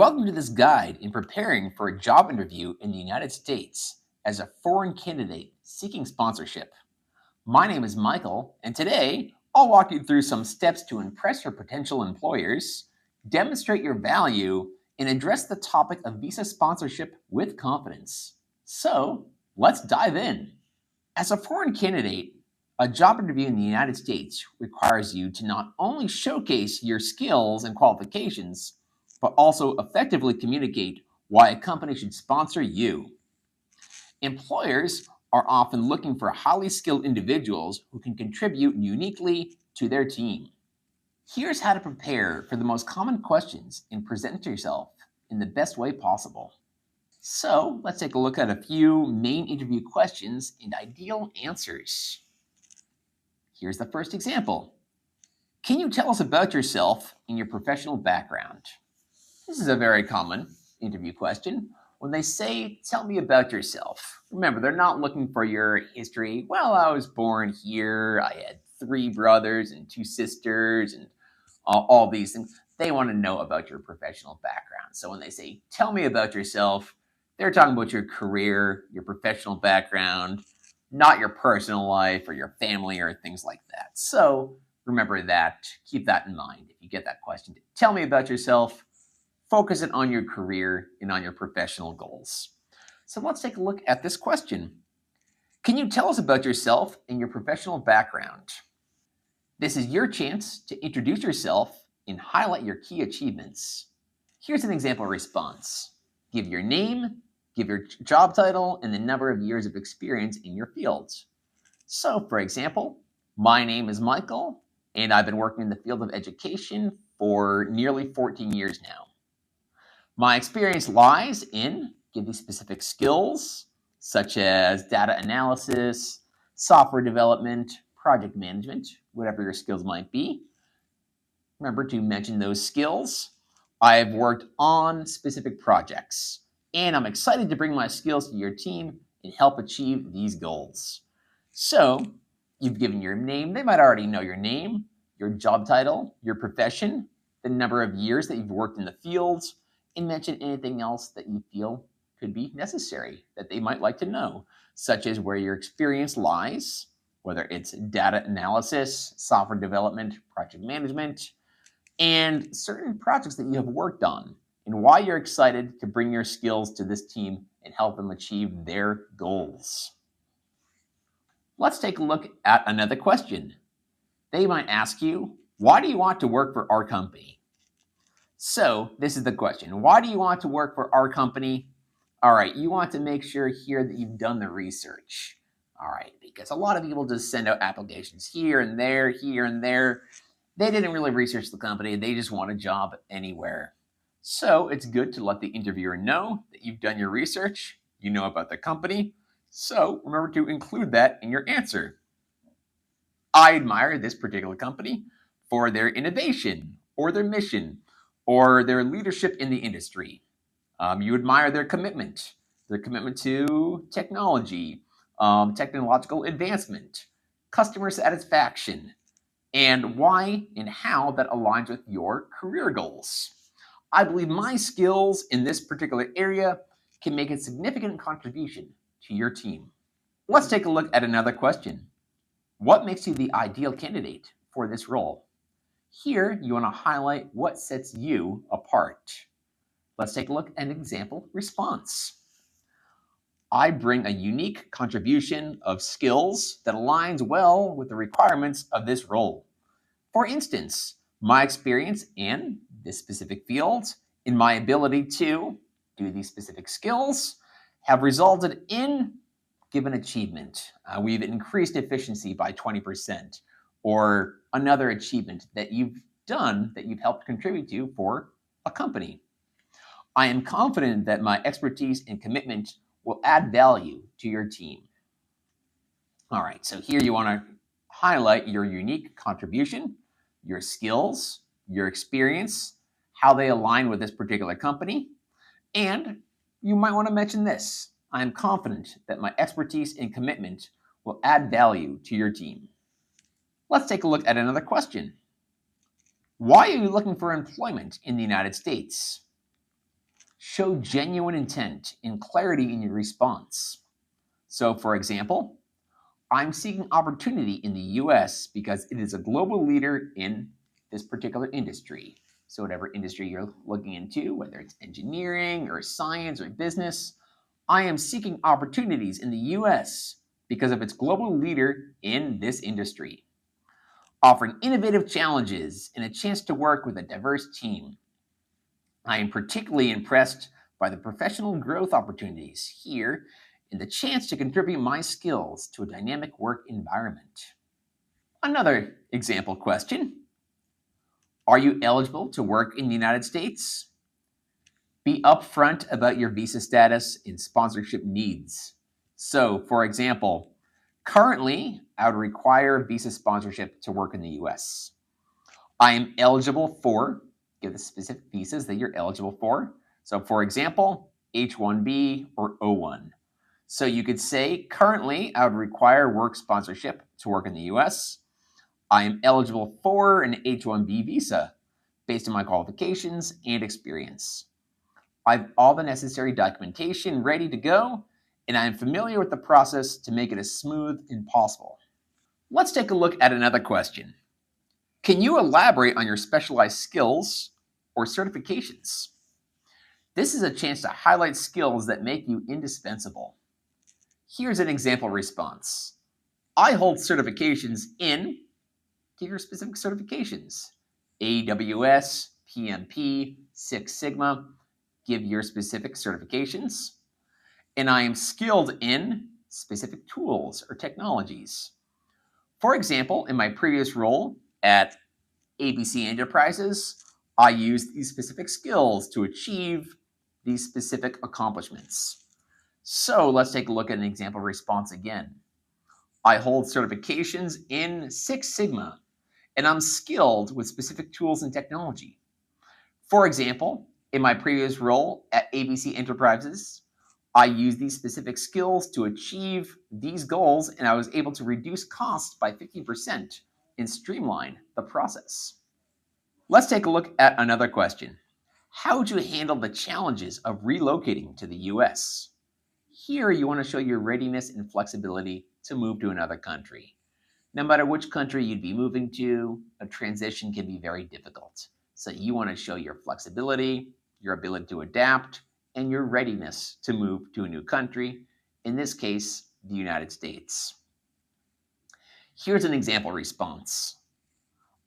welcome to this guide in preparing for a job interview in the United States as a foreign candidate seeking sponsorship. My name is Michael, and today I'll walk you through some steps to impress your potential employers, demonstrate your value, and address the topic of visa sponsorship with confidence. So, let's dive in. As a foreign candidate, a job interview in the United States requires you to not only showcase your skills and qualifications, but also effectively communicate why a company should sponsor you. Employers are often looking for highly skilled individuals who can contribute uniquely to their team. Here's how to prepare for the most common questions and present yourself in the best way possible. So let's take a look at a few main interview questions and ideal answers. Here's the first example. Can you tell us about yourself and your professional background? This is a very common interview question. When they say, tell me about yourself, remember, they're not looking for your history. Well, I was born here. I had 3 brothers and 2 sisters and all these things. They want to know about your professional background. So when they say, tell me about yourself, they're talking about your career, your professional background, not your personal life or your family or things like that. So remember that. Keep that in mind. If you get that question, tell me about yourself. Focus it on your career and on your professional goals. So let's take a look at this question. Can you tell us about yourself and your professional background? This is your chance to introduce yourself and highlight your key achievements. Here's an example response. Give your name, give your job title, and the number of years of experience in your field. So, for example, my name is Michael, and I've been working in the field of education for nearly 14 years now. My experience lies in giving specific skills, such as data analysis, software development, project management, whatever your skills might be. Remember to mention those skills. I've worked on specific projects, and I'm excited to bring my skills to your team and help achieve these goals. So, you've given your name. They might already know your name, your job title, your profession, the number of years that you've worked in the field, and mention anything else that you feel could be necessary that they might like to know, such as where your experience lies, whether it's data analysis, software development, project management, and certain projects that you have worked on, and why you're excited to bring your skills to this team and help them achieve their goals. Let's take a look at another question. They might ask you, why do you want to work for our company? So this is the question. Why do you want to work for our company? All right, you want to make sure here that you've done the research. All right, because a lot of people just send out applications here and there, here and there. They didn't really research the company. They just want a job anywhere. So it's good to let the interviewer know that you've done your research, you know about the company. So remember to include that in your answer. I admire this particular company for their innovation or their mission or their leadership in the industry. You admire their commitment to technology, technological advancement, customer satisfaction, and why and how that aligns with your career goals. I believe my skills in this particular area can make a significant contribution to your team. Let's take a look at another question. What makes you the ideal candidate for this role? Here, you want to highlight what sets you apart. Let's take a look at an example response. I bring a unique contribution of skills that aligns well with the requirements of this role. For instance, my experience in this specific field, in my ability to do these specific skills, have resulted in given achievement. We've increased efficiency by 20%, or another achievement that you've done that you've helped contribute to for a company. I am confident that my expertise and commitment will add value to your team. All right, so here you want to highlight your unique contribution, your skills, your experience, how they align with this particular company, and you might want to mention this. I am confident that my expertise and commitment will add value to your team. Let's take a look at another question. Why are you looking for employment in the United States? Show genuine intent and clarity in your response. So, for example, I'm seeking opportunity in the US because it is a global leader in this particular industry. So, whatever industry you're looking into, whether it's engineering or science or business, I am seeking opportunities in the US because of its global leader in this industry, offering innovative challenges and a chance to work with a diverse team. I am particularly impressed by the professional growth opportunities here and the chance to contribute my skills to a dynamic work environment. Another example question: are you eligible to work in the United States? Be upfront about your visa status and sponsorship needs. So, for example, currently, I would require visa sponsorship to work in the US. I am eligible for, give the specific visas that you're eligible for. So, for example, H-1B or O-1. So you could say, currently, I would require work sponsorship to work in the US. I am eligible for an H-1B visa based on my qualifications and experience. I have all the necessary documentation ready to go, and I am familiar with the process to make it as smooth as possible. Let's take a look at another question. Can you elaborate on your specialized skills or certifications? This is a chance to highlight skills that make you indispensable. Here's an example response. I hold certifications in, give your specific certifications, AWS, PMP, Six Sigma, give your specific certifications. And I am skilled in specific tools or technologies. For example, in my previous role at ABC Enterprises, I used these specific skills to achieve these specific accomplishments. So let's take a look at an example response again. I hold certifications in Six Sigma, and I'm skilled with specific tools and technology. For example, in my previous role at ABC Enterprises, I used these specific skills to achieve these goals, and I was able to reduce costs by 50% and streamline the process. Let's take a look at another question. How would you handle the challenges of relocating to the US? Here, you want to show your readiness and flexibility to move to another country. No matter which country you'd be moving to, a transition can be very difficult. So you want to show your flexibility, your ability to adapt, and your readiness to move to a new country, in this case, the United States. Here's an example response.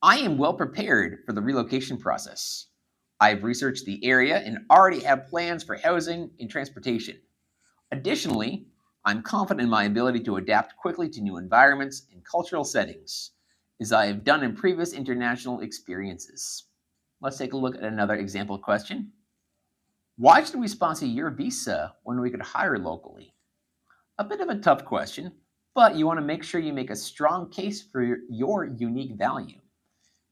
I am well prepared for the relocation process. I've researched the area and already have plans for housing and transportation. Additionally, I'm confident in my ability to adapt quickly to new environments and cultural settings, as I have done in previous international experiences. Let's take a look at another example question. Why should we sponsor your visa when we could hire locally? A bit of a tough question, but you want to make sure you make a strong case for your unique value,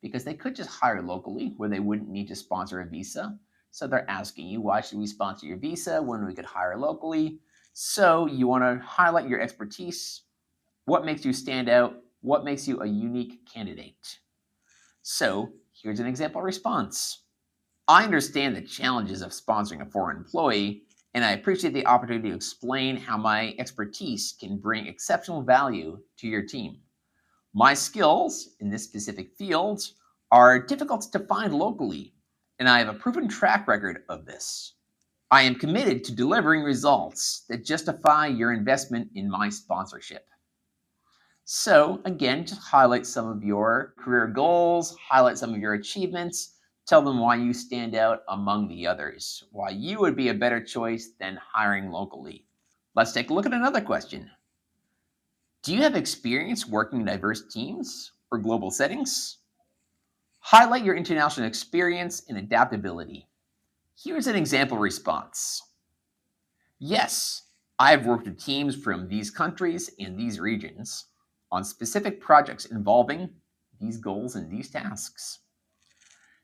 because they could just hire locally where they wouldn't need to sponsor a visa. So they're asking you, why should we sponsor your visa when we could hire locally? So you want to highlight your expertise, what makes you stand out, what makes you a unique candidate. So here's an example response. I understand the challenges of sponsoring a foreign employee, and I appreciate the opportunity to explain how my expertise can bring exceptional value to your team. My skills in this specific field are difficult to find locally, and I have a proven track record of this. I am committed to delivering results that justify your investment in my sponsorship. So, again, just highlight some of your career goals, highlight some of your achievements, tell them why you stand out among the others, why you would be a better choice than hiring locally. Let's take a look at another question. Do you have experience working in diverse teams or global settings? Highlight your international experience and adaptability. Here's an example response. Yes, I've worked with teams from these countries and these regions on specific projects involving these goals and these tasks.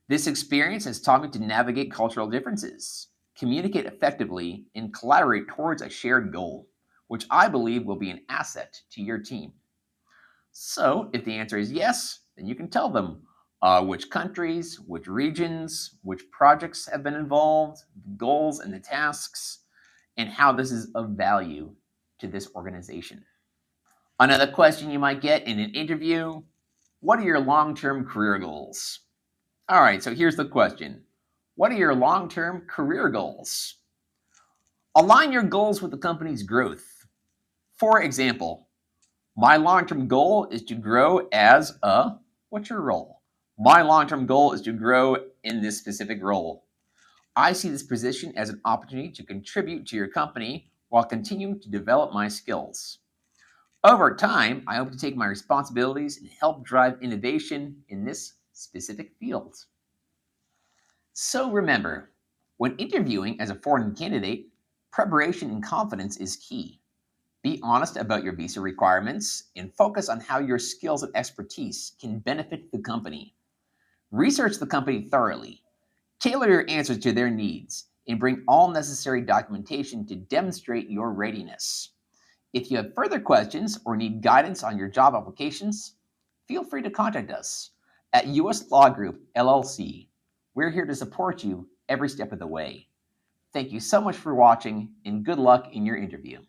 This experience has taught me to navigate cultural differences, communicate effectively, and collaborate towards a shared goal, which I believe will be an asset to your team. So, if the answer is yes, then you can tell them, which countries, which regions, which projects have been involved, the goals and the tasks, and how this is of value to this organization. Another question you might get in an interview: what are your long-term career goals? All right, so here's the question. What are your long-term career goals? Align your goals with the company's growth. For example, my long-term goal is to grow as a, what's your role? My long-term goal is to grow in this specific role. I see this position as an opportunity to contribute to your company while continuing to develop my skills. Over time, I hope to take my responsibilities and help drive innovation in this specific field. So remember, when interviewing as a foreign candidate, preparation and confidence is key. Be honest about your visa requirements and focus on how your skills and expertise can benefit the company. Research the company thoroughly. Tailor your answers to their needs and bring all necessary documentation to demonstrate your readiness. If you have further questions or need guidance on your job applications, feel free to contact us at US Law Group, LLC. We're here to support you every step of the way. Thank you so much for watching, and good luck in your interview.